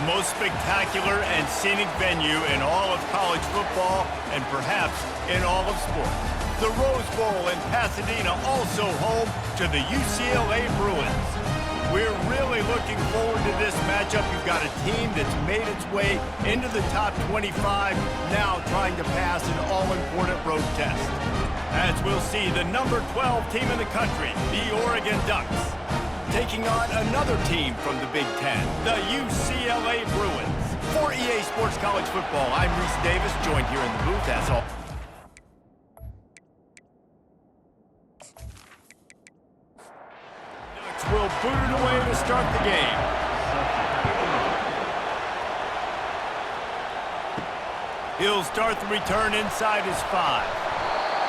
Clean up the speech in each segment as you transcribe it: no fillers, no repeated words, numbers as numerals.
The most spectacular and scenic venue in all of college football and perhaps in all of sports. The Rose Bowl in Pasadena, also home to the UCLA Bruins. We're really looking forward to this matchup. You've got a team that's made its way into the top 25, now trying to pass an all-important road test. As we'll see, the number 12 team in the country, the Oregon Ducks, taking on another team from the Big Ten, the UCLA Bruins. For EA Sports College Football, I'm Reese Davis, joined here in the booth as all. Ducks will boot it away to start the game. He'll start the return inside his 5.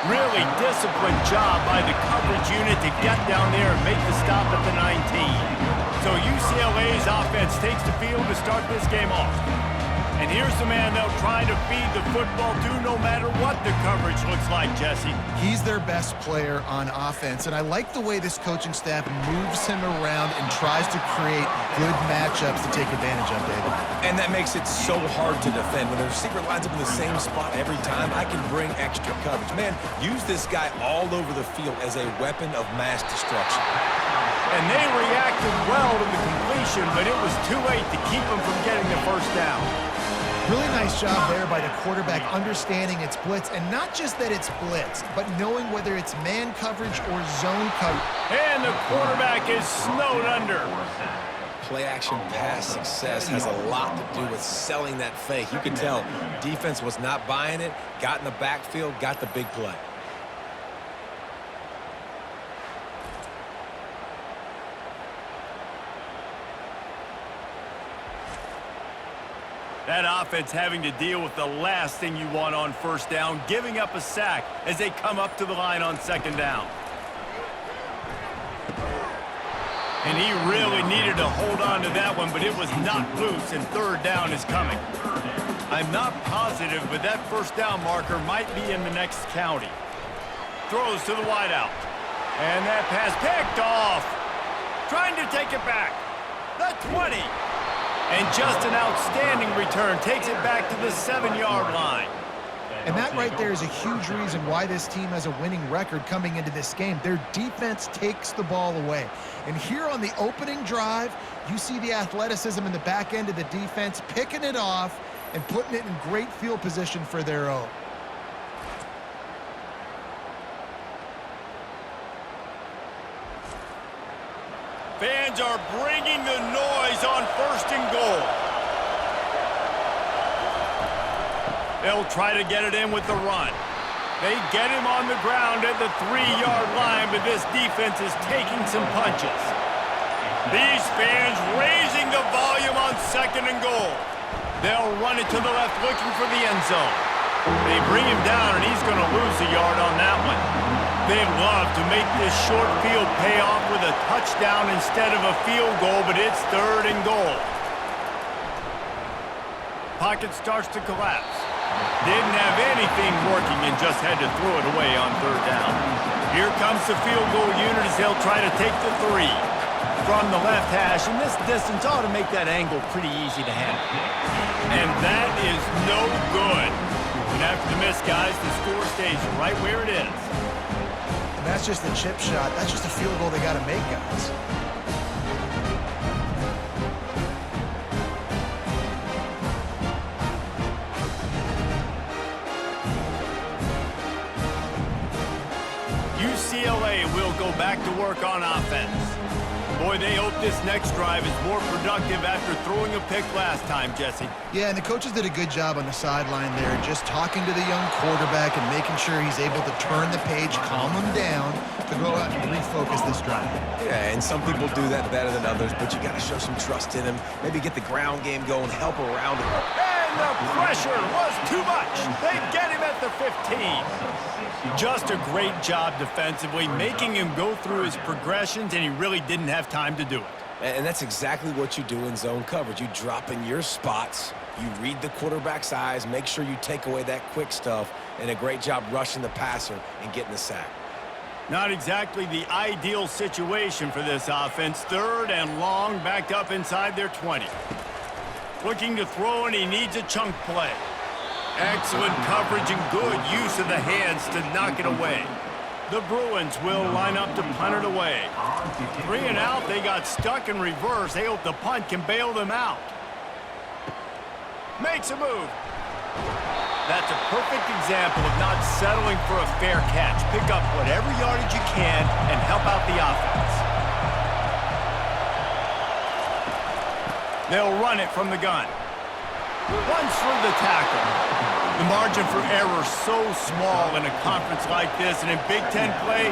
Really disciplined job by the coverage unit to get down there and make the stop at the 19. So UCLA's offense takes the field to start this game off. And here's the man they'll try to feed the football to no matter what the coverage looks like, Jesse. He's their best player on offense, and I like the way this coaching staff moves him around and tries to create good matchups to take advantage of, David. And that makes it so hard to defend. When the receiver lines up in the same spot every time, I can bring extra coverage. Man, use this guy all over the field as a weapon of mass destruction. And they reacted well to the completion, but it was too late to keep them from getting the first down. Really nice job there by the quarterback understanding it's blitz, and not just that it's blitz, but knowing whether it's man coverage or zone coverage. And the quarterback is snowed under. Play-action pass success has a lot to do with selling that fake. You can tell defense was not buying it, got in the backfield, got the big play. That offense having to deal with the last thing you want on first down, giving up a sack as they come up to the line on second down. And he really needed to hold on to that one, but it was not loose, and third down is coming. I'm not positive, but that first down marker might be in the next county. Throws to the wideout. And that pass picked off. Trying to take it back. The 20. And just an outstanding return. Takes it back to the 7-yard line. And that right there is a huge reason why this team has a winning record coming into this game. Their defense takes the ball away. And here on the opening drive, you see the athleticism in the back end of the defense, picking it off and putting it in great field position for their own. Fans are bringing the noise on first and goal. They'll try to get it in with the run. They get him on the ground at the 3-yard line, but this defense is taking some punches. These fans raising the volume on second and goal. They'll run it to the left looking for the end zone. They bring him down, and he's going to lose a yard on that one. They love to make this short field pay off with a touchdown instead of a field goal, but it's third and goal. Pocket starts to collapse. Didn't have anything working and just had to throw it away on third down. Here comes the field goal unit as they'll try to take the 3 from the left hash, and this distance ought to make that angle pretty easy to handle. And that is no good. And after the miss, guys, the score stays right where it is. And that's just a chip shot. That's just a field goal they got to make, guys. UCLA will go back to work on offense. Boy, they hope this next drive is more productive after throwing a pick last time, Jesse. Yeah, and the coaches did a good job on the sideline there, just talking to the young quarterback and making sure he's able to turn the page, calm him down, to go out and refocus this drive. Yeah, and some people do that better than others, but you got to show some trust in him. Maybe get the ground game going, help around him. And the pressure was too much. They get him at the 15. Just a great job defensively, making him go through his progressions, and he really didn't have time to do it. And that's exactly what you do in zone coverage. You drop in your spots, you read the quarterback's eyes, make sure you take away that quick stuff, and a great job rushing the passer and getting the sack. Not exactly the ideal situation for this offense. Third and long, backed up inside their 20. Looking to throw, and he needs a chunk play. Excellent coverage and good use of the hands to knock it away. The Bruins will line up to punt it away. 3 and out, they got stuck in reverse. They hope the punt can bail them out. Makes a move. That's a perfect example of not settling for a fair catch. Pick up whatever yardage you can and help out the offense. They'll run it from the gun. Runs through the tackle. The margin for error is so small in a conference like this, and in Big Ten play,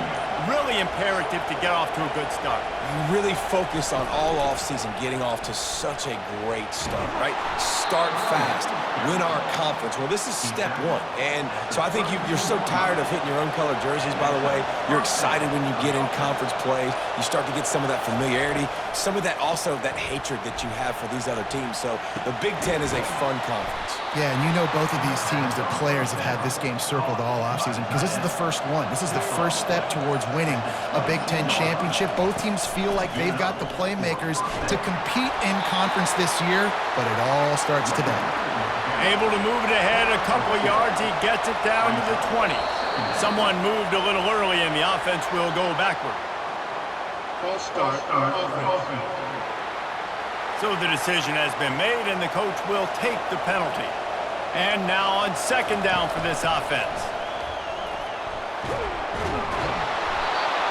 really imperative to get off to a good start. You really focus on all offseason getting off to such a great start, right? Start fast, win our conference. Well, this is step one. And so I think you're so tired of hitting your own colored jerseys, by the way. You're excited when you get in conference plays. You start to get some of that familiarity, some of that also that hatred that you have for these other teams. So the Big Ten is a fun conference. Yeah, and you know both of these teams, their players have had this game circled all offseason because this is the first one. This is the first step towards winning a Big Ten championship. Both teams feel like they've got the playmakers to compete in conference this year, but it all starts today. Able to move it ahead a couple of yards. He gets it down to the 20. Someone moved a little early, and the offense will go backward. False start on offense. So the decision has been made, and the coach will take the penalty. And now on second down for this offense.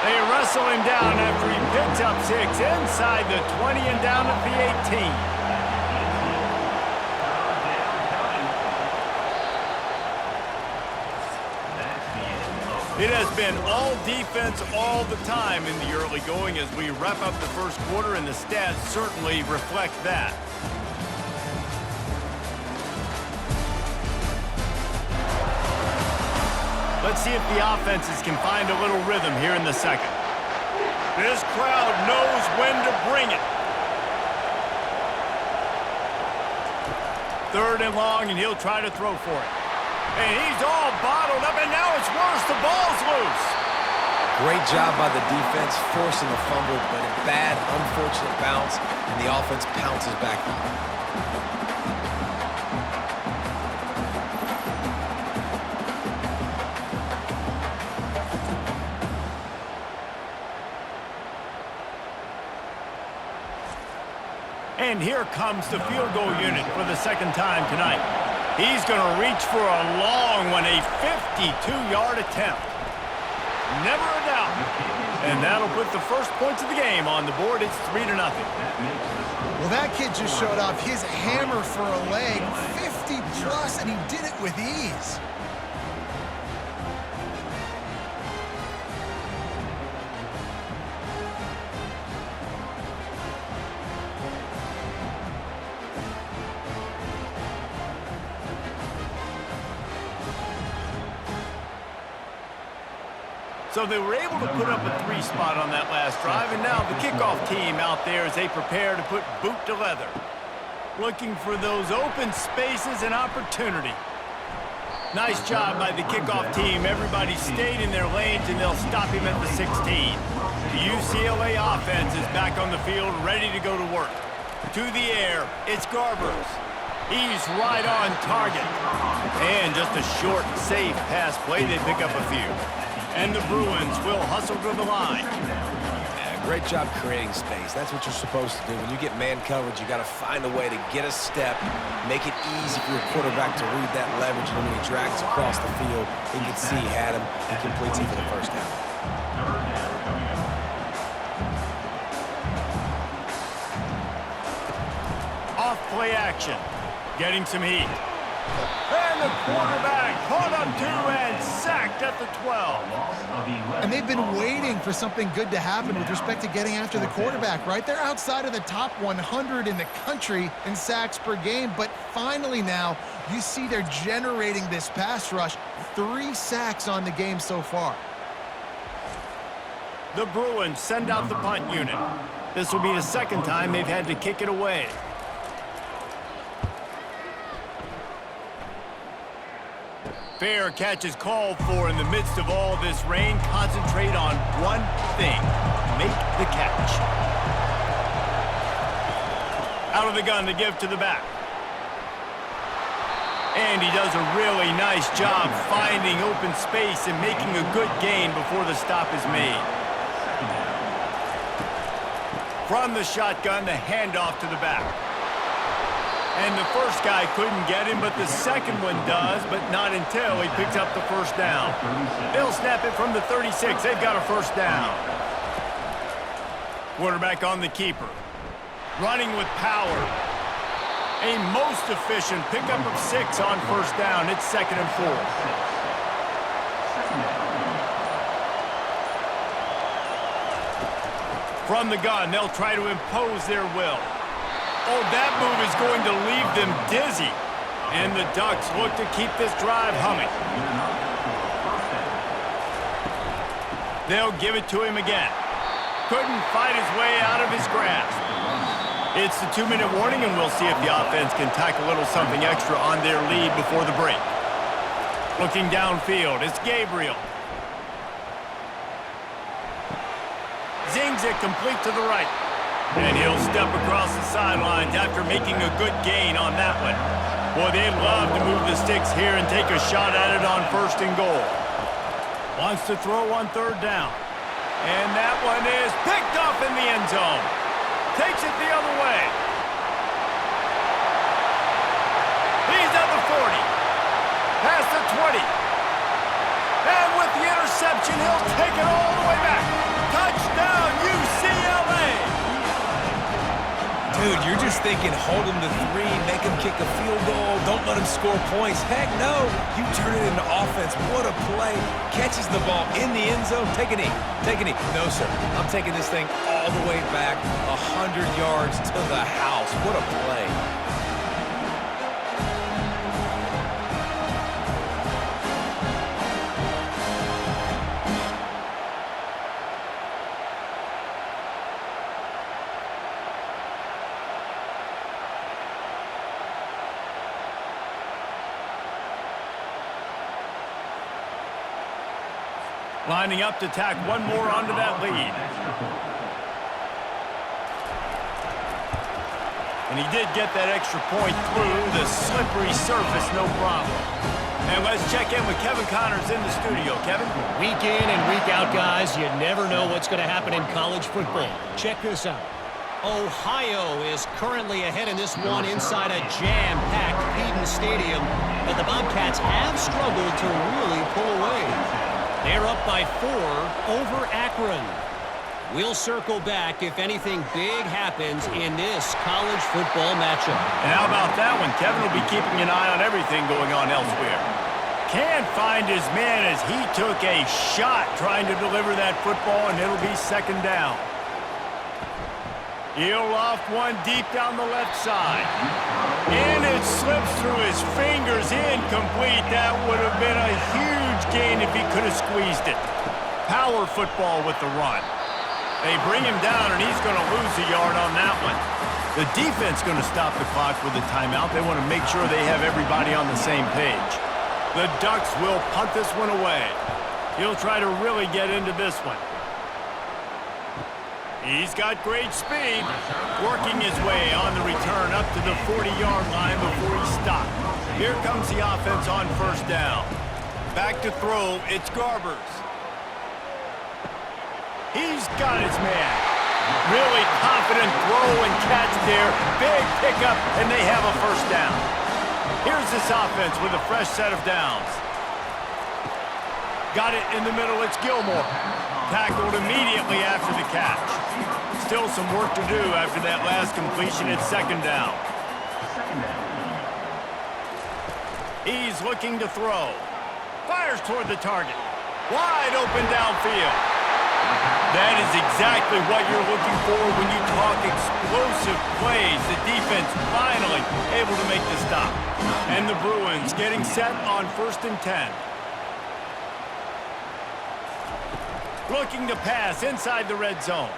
They wrestle him down after he picks up 6 inside the 20 and down at the 18. It has been all defense all the time in the early going as we wrap up the first quarter, and the stats certainly reflect that. Let's see if the offenses can find a little rhythm here in the second. This crowd knows when to bring it. 3rd and long, and he'll try to throw for it. And he's all bottled up, and now it's worse. The ball's loose. Great job by the defense forcing the fumble, but a bad, unfortunate bounce, and the offense pounces back on it. And here comes the field goal unit for the second time tonight. He's going to reach for a long one, a 52-yard attempt. Never a doubt. And that'll put the first points of the game on the board. It's 3-0. Well, that kid just showed off his hammer for a leg, 50-plus, and he did it with ease. So they were able to put up a 3 spot on that last drive, and now the kickoff team out there as they prepare to put boot to leather. Looking for those open spaces and opportunity. Nice job by the kickoff team. Everybody stayed in their lanes, and they'll stop him at the 16. The UCLA offense is back on the field, ready to go to work. To the air, it's Garbers. He's right on target. And just a short, safe pass play. They pick up a few. And the Bruins will hustle to the line. Yeah, great job creating space. That's what you're supposed to do. When you get man coverage, you got to find a way to get a step, make it easy for your quarterback to read that leverage, and when he drags across the field, he can see he had him. He completes it for the first down. Off play action. Getting some heat. And the quarterback caught up to and sacked at the 12. And they've been waiting for something good to happen with respect to getting after the quarterback, right? They're outside of the top 100 in the country in sacks per game, but finally now you see they're generating this pass rush. 3 sacks on the game so far. The Bruins send out the punt unit. This will be the second time they've had to kick it away. Fair catch is called for in the midst of all this rain. Concentrate on one thing. Make the catch. Out of the gun to give to the back. And he does a really nice job finding open space and making a good gain before the stop is made. From the shotgun, the handoff to the back. And the first guy couldn't get him, but the second one does, but not until he picks up the first down. They'll snap it from the 36. They've got a first down. Quarterback on the keeper. Running with power. A most efficient pickup of 6 on first down. It's 2nd and 4. From the gun, they'll try to impose their will. Oh, that move is going to leave them dizzy. And the Ducks look to keep this drive humming. They'll give it to him again. Couldn't fight his way out of his grasp. It's the 2-minute warning, and we'll see if the offense can tack a little something extra on their lead before the break. Looking downfield, it's Gabriel. Zings it complete to the right. And he'll step across the sidelines after making a good gain on that one. Boy, they'd love to move the sticks here and take a shot at it on 1st and goal. Wants to throw on 3rd down. And that one is picked off in the end zone. Takes it the other way. He's at the 40. Past the 20. And with the interception, he'll take it all the way back. Touchdown, UCLA! Dude, you're just thinking, hold him to 3, make him kick a field goal, don't let him score points. Heck no, you turn it into offense. What a play. Catches the ball in the end zone. Take a knee. Take a knee. No, sir. I'm taking this thing all the way back 100 yards to the house. What a play. Lining up to tack one more onto that lead. And he did get that extra point through the slippery surface, no problem. And let's check in with Kevin Connors in the studio. Kevin? Week in and week out, guys, you never know what's going to happen in college football. Check this out. Ohio is currently ahead in this one inside a jam-packed Peden Stadium, but the Bobcats have struggled to really pull away. They're up by 4 over Akron. We'll circle back if anything big happens in this college football matchup. And how about that one? Kevin will be keeping an eye on everything going on elsewhere. Can't find his man as he took a shot trying to deliver that football, and it'll be 2nd down. He'll loft one deep down the left side. And it slips through his fingers, incomplete. That would have been a huge gain if he could have squeezed it. Power football with the run. They bring him down, and he's going to lose a yard on that one. The defense going to stop the clock with a timeout. They want to make sure they have everybody on the same page. The Ducks will punt this one away. He'll try to really get into this one. He's got great speed, working his way on the return up to the 40-yard line before he stopped. Here comes the offense on 1st down. Back to throw, it's Garbers. He's got his man. Really confident throw and catch there. Big pickup, and they have a 1st down. Here's this offense with a fresh set of downs. Got it in the middle, it's Gilmore. Tackled immediately after the catch. Still some work to do after that last completion. It's 2nd down. He's looking to throw. Fires toward the target. Wide open downfield. That is exactly what you're looking for when you talk explosive plays. The defense finally able to make the stop. And the Bruins getting set on 1st and 10. Looking to pass inside the red zone.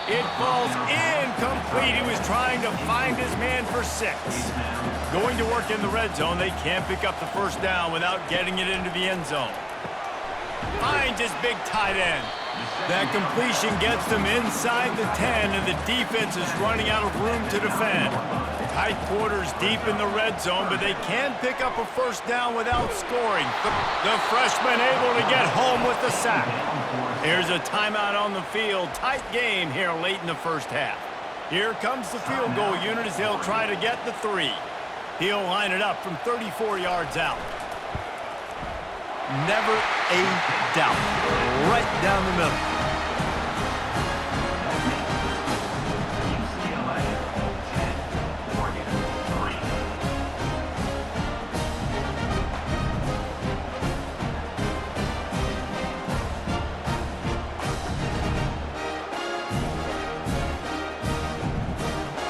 It falls incomplete. He was trying to find his man for 6. Going to work in the red zone. They can't pick up the 1st down without getting it into the end zone. Finds his big tight end. That completion gets them inside the 10, and the defense is running out of room to defend. Tight quarters deep in the red zone, but they can pick up a first down without scoring. The freshman able to get home with the sack. Here's a timeout on the field. Tight game here late in the first half. Here comes the field goal unit as they'll try to get the 3. He'll line it up from 34 yards out. Never a doubt. Right down the middle.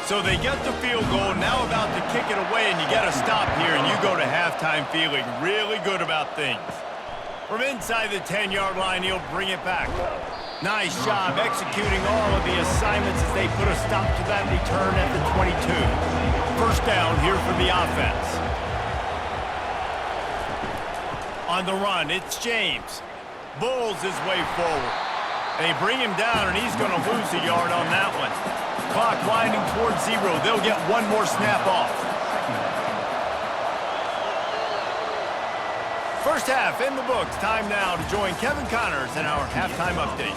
So they get the field goal, now about to kick it away, and you got to stop here, and you go to halftime feeling really good about things. From inside the 10-yard line, he'll bring it back. Nice job executing all of the assignments as they put a stop to that return at the 22. First down here for the offense. On the run, it's James. Bulls his way forward. They bring him down, and he's going to lose a yard on that one. Clock winding towards 0. They'll get one more snap off. First half in the books. Time now to join Kevin Connors in our halftime update.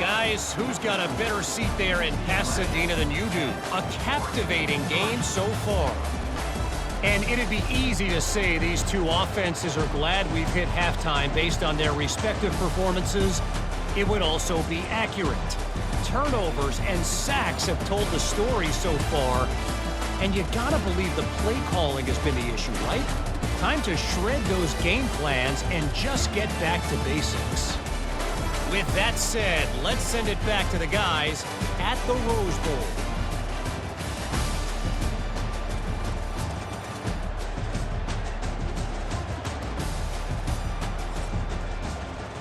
Guys, who's got a better seat there in Pasadena than you do? A captivating game so far. And it'd be easy to say these two offenses are glad we've hit halftime based on their respective performances. It would also be accurate. Turnovers and sacks have told the story so far, and you gotta believe the play calling has been the issue, right? Time to shred those game plans and just get back to basics. With that said, let's send it back to the guys at the Rose Bowl.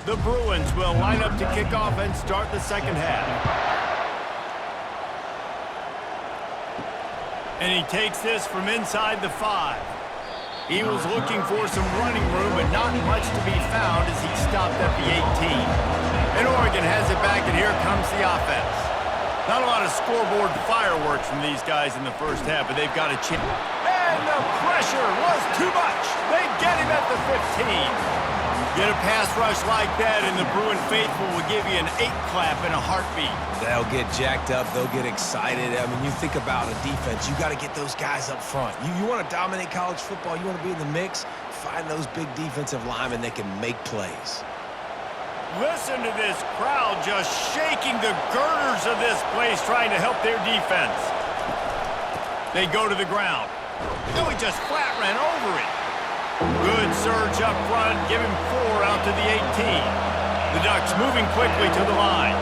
The Bruins will line up to kick off and start the second half. And he takes this from inside the 5. He was looking for some running room, but not much to be found as he stopped at the 18. And Oregon has it back, and here comes the offense. Not a lot of scoreboard fireworks from these guys in the first half, but they've got a chance. And the pressure was too much. They get him at the 15. Get a pass rush like that, and the Bruin faithful will give you an 8-clap in a heartbeat. They'll get jacked up. They'll get excited. I mean, you think about a defense. You got to get those guys up front. You want to dominate college football. You want to be in the mix. Find those big defensive linemen that can make plays. Listen to this crowd just shaking the girders of this place trying to help their defense. They go to the ground. No, he just flat ran over it. Good surge up front. Give him 4 out to the 18. The Ducks moving quickly to the line.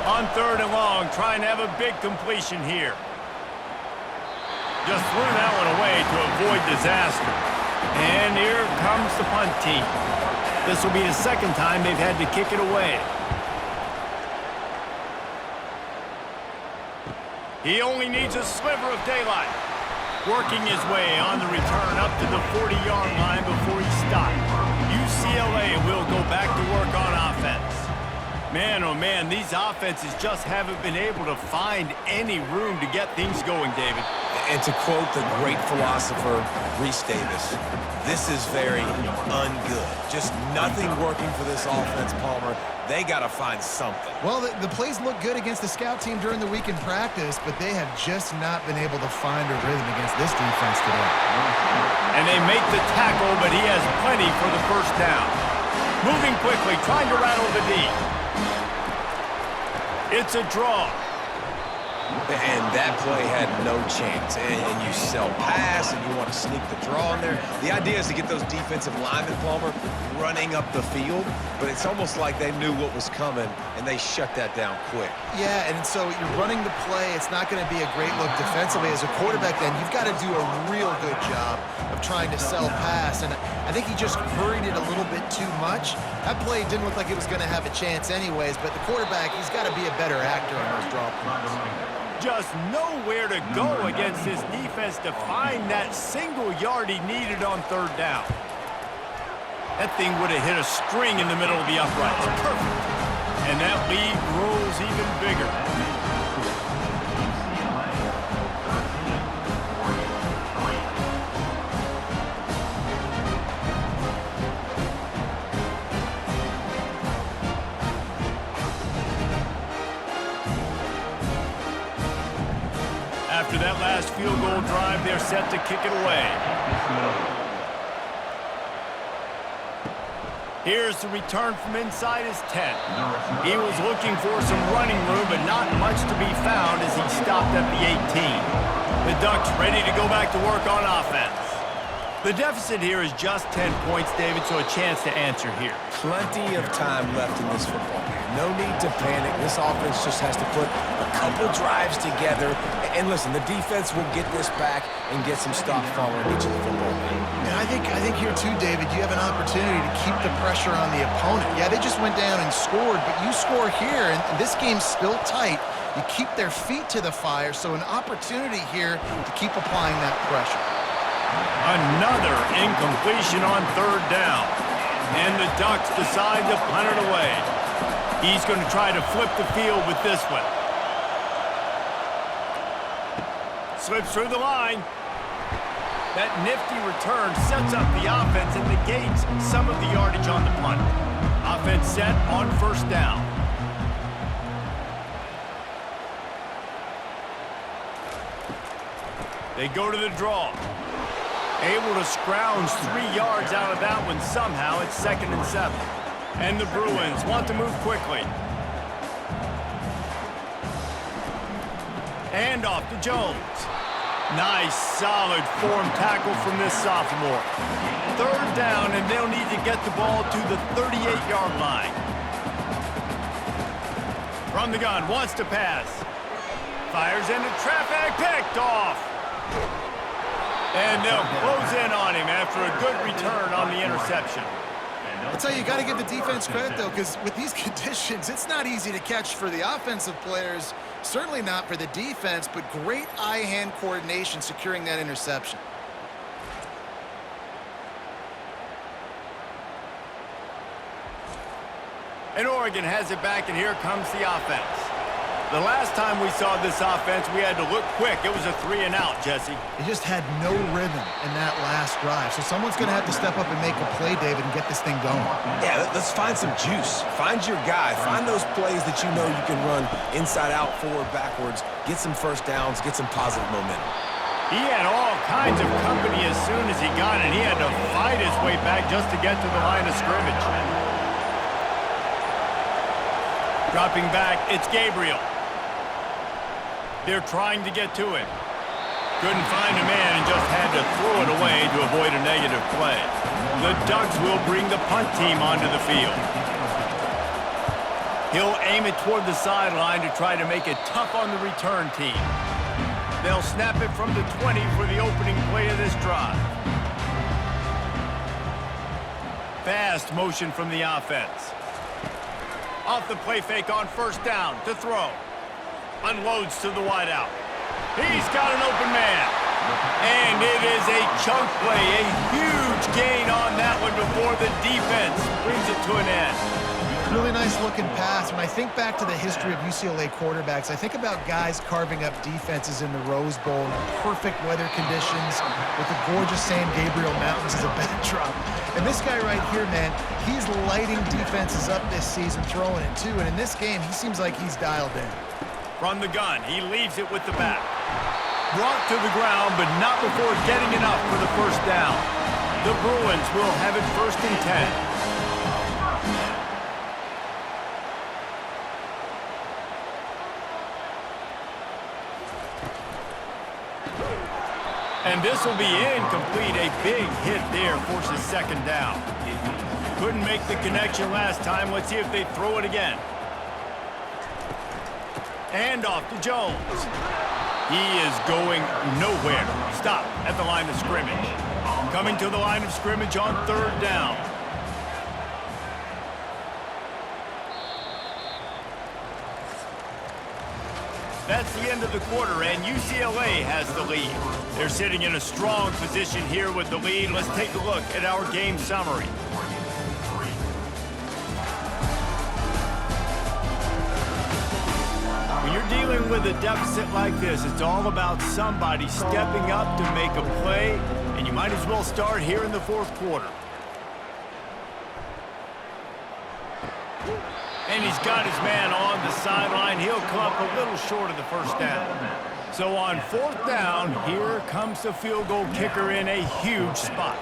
On 3rd and long, trying to have a big completion here. Just threw that one away to avoid disaster. And here comes the punt team. This will be the second time they've had to kick it away. He only needs a sliver of daylight. Working his way on the return up to the 40-yard line before he stopped. UCLA will go back to work on offense. Man, oh man, these offenses just haven't been able to find any room to get things going, David. And to quote the great philosopher, Reese Davis, this is very ungood. Just nothing working for this offense, Palmer. They got to find something. Well, the plays look good against the scout team during the week in practice, but they have just not been able to find a rhythm against this defense today. And they make the tackle, but he has plenty for the first down. Moving quickly, trying to rattle the D. It's a draw. And that play had no chance. And you sell pass, and you want to sneak the draw in there. The idea is to get those defensive linemen, Palmer, running up the field. But it's almost like they knew what was coming, and they shut that down quick. Yeah, and so you're running the play. It's not going to be a great look defensively. As a quarterback, then, you've got to do a real good job of trying to sell pass. And I think he just hurried it a little bit too much. That play didn't look like it was going to have a chance anyways, but the quarterback, he's got to be a better actor on those draw plays. Just nowhere to go against this defense to find that single yard he needed on 3rd down. That thing would have hit a string in the middle of the uprights. Perfect. And that lead grows even bigger. After that last field goal drive, they're set to kick it away. Here's the return from inside his 10. He was looking for some running room, but not much to be found as he stopped at the 18. The Ducks ready to go back to work on offense. The deficit here is just 10 points, David, so a chance to answer here. Plenty of time left in this football game. No need to panic. This offense just has to put a couple drives together. And listen, the defense will get this back and get some stops following each of the football game. And I think here too, David, you have an opportunity to keep the pressure on the opponent. Yeah, they just went down and scored, but you score here, and this game's still tight. You keep their feet to the fire, so an opportunity here to keep applying that pressure. Another incompletion on third down. And the Ducks decide to punt it away. He's going to try to flip the field with this one. Slips through the line. That nifty return sets up the offense and negates some of the yardage on the punt. Offense set on first down. They go to the draw. Able to scrounge 3 yards out of that one somehow. It's 2nd and 7. And the Bruins want to move quickly. And off to Jones. Nice, solid form tackle from this sophomore. Third down, and they'll need to get the ball to the 38-yard line. From the gun, wants to pass. Fires into traffic, picked off. And they'll close in on him after a good return on the interception. I'll tell you, you got to give the defense credit, though, because with these conditions, it's not easy to catch for the offensive players, certainly not for the defense, but great eye-hand coordination securing that interception. And Oregon has it back, and here comes the offense. The last time we saw this offense, we had to look quick. It was a 3-and-out, Jesse. They just had no rhythm in that last drive. So someone's going to have to step up and make a play, David, and get this thing going. Yeah, let's find some juice. Find your guy. Find those plays that you know you can run inside out, forward, backwards. Get some first downs. Get some positive momentum. He had all kinds of company as soon as he got it. He had to fight his way back just to get to the line of scrimmage. Dropping back, it's Gabriel. They're trying to get to it. Couldn't find a man and just had to throw it away to avoid a negative play. The Ducks will bring the punt team onto the field. He'll aim it toward the sideline to try to make it tough on the return team. They'll snap it from the 20 for the opening play of this drive. Fast motion from the offense. Off the play fake on first down to throw. Unloads to the wideout. He's got an open man. And it is a chunk play, a huge gain on that one before the defense brings it to an end. Really nice looking pass. When I think back to the history of UCLA quarterbacks, I think about guys carving up defenses in the Rose Bowl in perfect weather conditions with the gorgeous San Gabriel Mountains as a backdrop. And this guy right here, man, he's lighting defenses up this season, throwing it too. And in this game, he seems like he's dialed in. From the gun, he leaves it with the back. Brought to the ground, but not before getting enough for the first down. The Bruins will have it 1st and 10. And this will be incomplete. A big hit there forces 2nd down. Couldn't make the connection last time. Let's see if they throw it again. And off to Jones. He is going nowhere. Stop at the line of scrimmage. Coming to the line of scrimmage on 3rd down. That's the end of the quarter, and UCLA has the lead. They're sitting in a strong position here with the lead. Let's take a look at our game summary. dealing with a deficit like this, it's all about somebody stepping up to make a play, and you might as well start here in the fourth quarter. And he's got his man on the sideline. He'll come up a little short of the first down. So on fourth down, here comes the field goal kicker in a huge spot.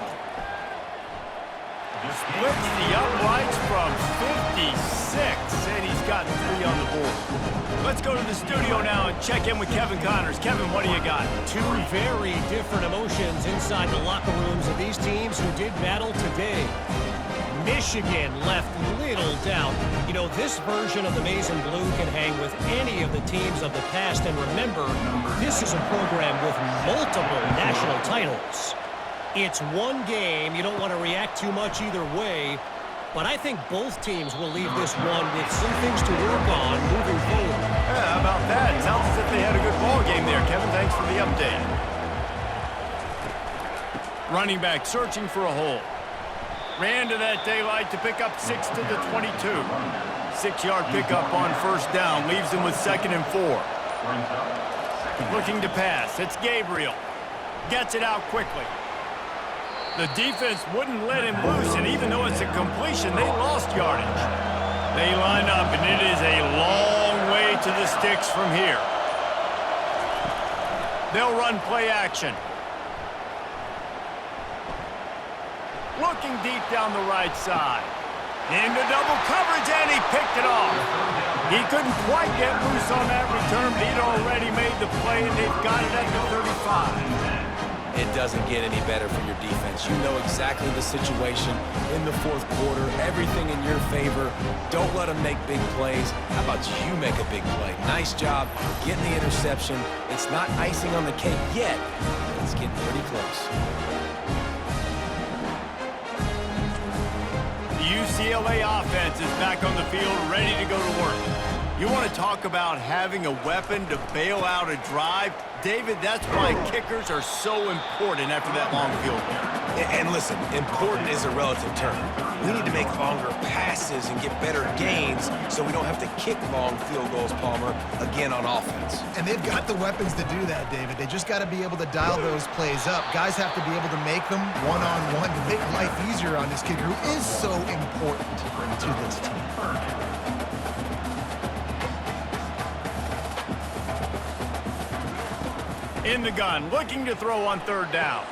Splits the uprights from 56, and he's got 3 on the board. Let's go to the studio now and check in with Kevin Connors. Kevin, what do you got? Two very different emotions inside the locker rooms of these teams who did battle today. Michigan left little doubt. You know, this version of the Maize and Blue can hang with any of the teams of the past. And remember, this is a program with multiple national titles. It's one game. You don't want to react too much either way. But I think both teams will leave this one with some things to work on moving forward. Yeah, how about that? Sounds as if they had a good ball game there, Kevin. Thanks for the update. Running back searching for a hole. Ran to that daylight to pick up 6 to the 22. 6-yard pickup on first down. Leaves him with 2nd and 4. Looking to pass. It's Gabriel. Gets it out quickly. The defense wouldn't let him loose, and even though it's a completion, they lost yardage. They line up, and it is a long way to the sticks from here. They'll run play action. Looking deep down the right side. Into double coverage, and he picked it off. He couldn't quite get loose on that return, but he'd already made the play, and they've got it at the 35. It doesn't get any better for your defense. You know exactly the situation in the fourth quarter. Everything in your favor. Don't let them make big plays. How about you make a big play? Nice job getting the interception. It's not icing on the cake yet, but it's getting pretty close. The UCLA offense is back on the field, ready to go to work. You want to talk about having a weapon to bail out a drive? David, that's why kickers are so important after that long field goal. And listen, important is a relative term. We need to make longer passes and get better gains so we don't have to kick long field goals, Palmer, again on offense. And they've got the weapons to do that, David. They just got to be able to dial those plays up. Guys have to be able to make them one-on-one to make life easier on this kicker, who is so important to this team. In the gun, looking to throw on third down.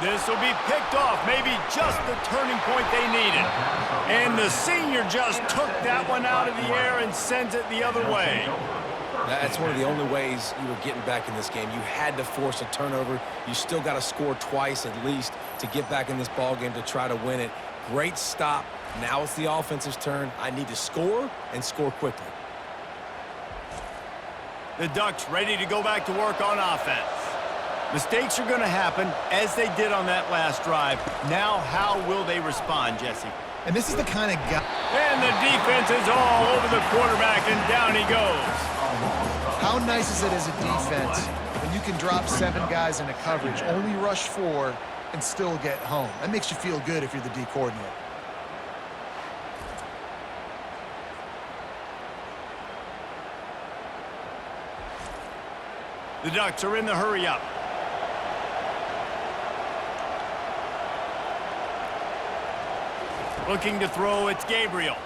This will be picked off, maybe just the turning point they needed. And the senior just took that one out of the air and sends it the other way. That's one of the only ways you were getting back in this game. You had to force a turnover. You still got to score twice at least to get back in this ball game to try to win it. Great stop. Now it's the offense's turn. I need to score and score quickly. The Ducks ready to go back to work on offense. Mistakes are going to happen, as they did on that last drive. Now, how will they respond, Jesse? And this is the kind of guy... And the defense is all over the quarterback, and down he goes. How nice is it as a defense when you can drop 7 guys into coverage, only rush 4, and still get home? That makes you feel good if you're the D coordinator. The Ducks are in the hurry-up. Looking to throw, it's Gabriel.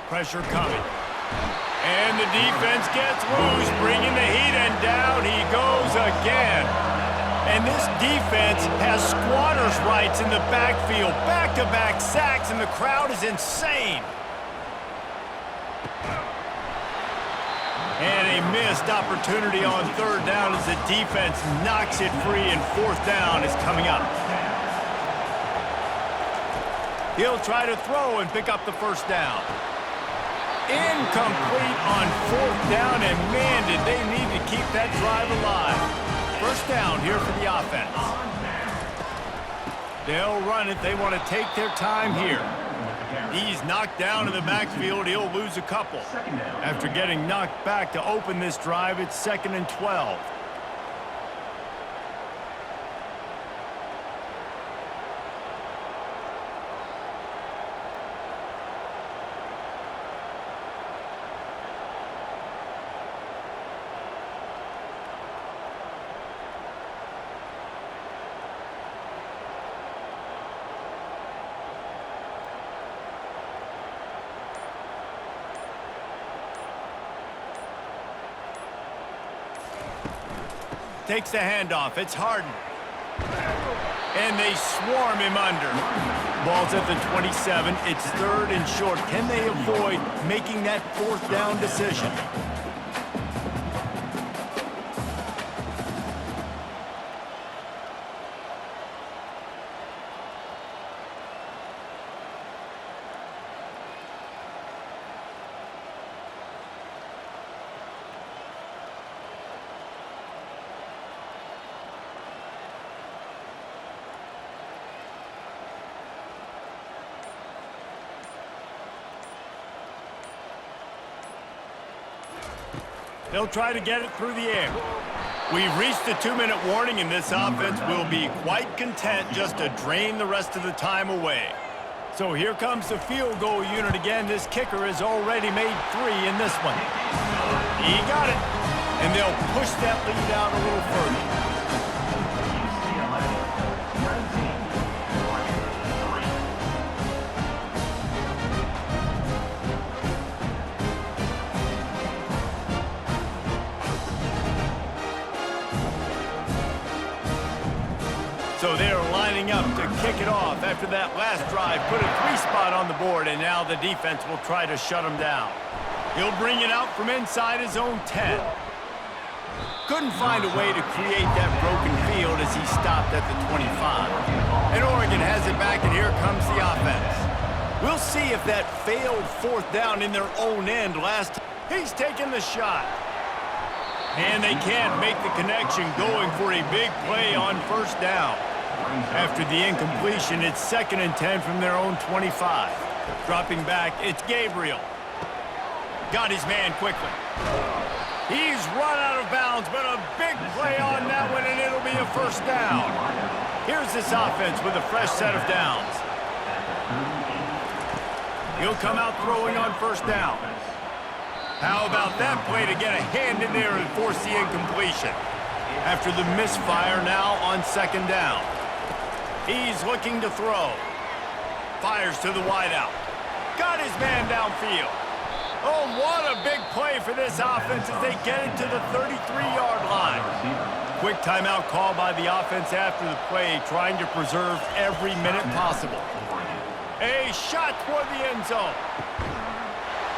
Pressure coming. And the defense gets loose, bringing the heat, and down he goes again. And this defense has squatters' rights in the backfield. Back-to-back sacks, and the crowd is insane. And a missed opportunity on third down as the defense knocks it free, and fourth down is coming up. He'll try to throw and pick up the first down. Incomplete on fourth down, and man, did they need to keep that drive alive. First down here for the offense. They'll run it. They want to take their time here. He's knocked down in the backfield. He'll lose a couple. After getting knocked back to open this drive, it's 2nd and 12. takes the handoff. It's Harden. And they swarm him under. Ball's at the 27. It's 3rd and short. Can they avoid making that 4th down decision? They'll try to get it through the air. We've reached the 2-minute warning, and this offense will be quite content just to drain the rest of the time away. So here comes the field goal unit again. This kicker has already made 3 in this one. He got it. And they'll push that lead out a little further. So they're lining up to kick it off after that last drive. Put a 3 spot on the board, and now the defense will try to shut him down. He'll bring it out from inside his own 10. Couldn't find a way to create that broken field as he stopped at the 25. And Oregon has it back, and here comes the offense. We'll see if that failed 4th down in their own end last time. He's taking the shot. And they can't make the connection, going for a big play on 1st down. After the incompletion, it's 2nd and 10 from their own 25. Dropping back, it's Gabriel. Got his man quickly. He's run out of bounds, but a big play on that one, and it'll be a 1st down. Here's this offense with a fresh set of downs. He'll come out throwing on 1st down. How about that play to get a hand in there and force the incompletion? After the misfire, now on 2nd down. He's looking to throw. Fires to the wideout. Got his man downfield. Oh, what a big play for this offense as they get it to the 33-yard line. Quick timeout call by the offense after the play, trying to preserve every minute possible. A shot toward the end zone.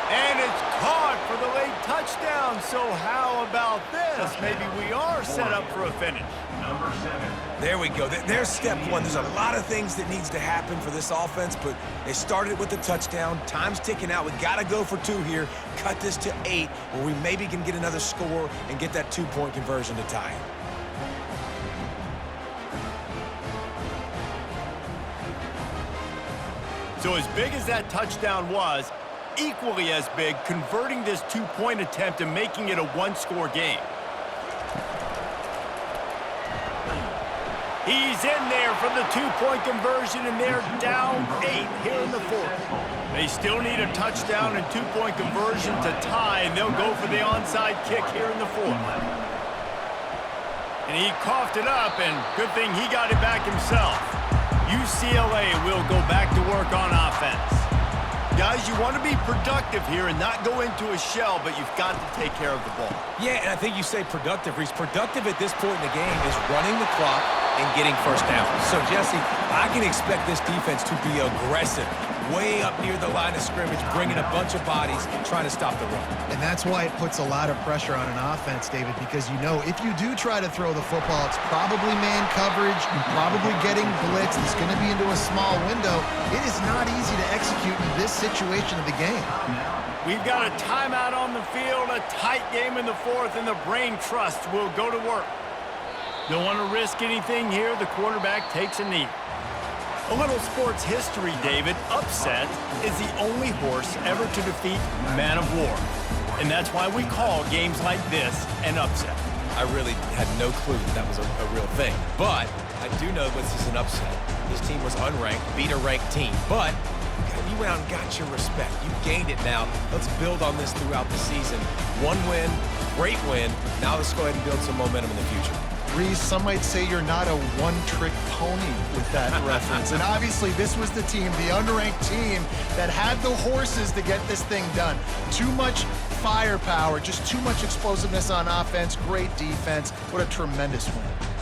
And it's caught for the late touchdown. So how about this? Maybe we are set up for a finish. Number 7. There we go. There's step 1. There's a lot of things that needs to happen for this offense, but they started with the touchdown. Time's ticking out. We got to go for 2 here. Cut this to 8, where we maybe can get another score and get that 2-point conversion to tie it. So as big as that touchdown was, equally as big, converting this 2-point attempt and making it a 1-score game. He's in there for the 2-point conversion, and they're down 8 here in the 4th. They still need a touchdown and 2-point conversion to tie, and they'll go for the onside kick here in the 4th. And he coughed it up, and good thing he got it back himself. UCLA will go back to work on offense. Guys, you want to be productive here and not go into a shell, but you've got to take care of the ball. Yeah, and I think you say productive, Reese. Productive at this point in the game is running the clock and getting 1st down. So, Jesse, I can expect this defense to be aggressive, way up near the line of scrimmage, bringing a bunch of bodies, trying to stop the run. And that's why it puts a lot of pressure on an offense, David, because you know if you do try to throw the football, it's probably man coverage, you're probably getting blitzed, it's going to be into a small window. It is not easy to execute in this situation of the game. We've got a timeout on the field, a tight game in the 4th, and the brain trust will go to work. Don't want to risk anything here. The quarterback takes a knee. A little sports history, David. Upset is the only horse ever to defeat Man of War. And that's why we call games like this an upset. I really had no clue that was a real thing. But I do know this is an upset. This team was unranked, beat a ranked team. But you went out and got your respect. You gained it now. Let's build on this throughout the season. 1 win, great win. Now let's go ahead and build some momentum in the future. Reese, some might say you're not a one-trick pony with that reference. And obviously, this was the team, the unranked team, that had the horses to get this thing done. Too much firepower, just too much explosiveness on offense, great defense. What a tremendous win.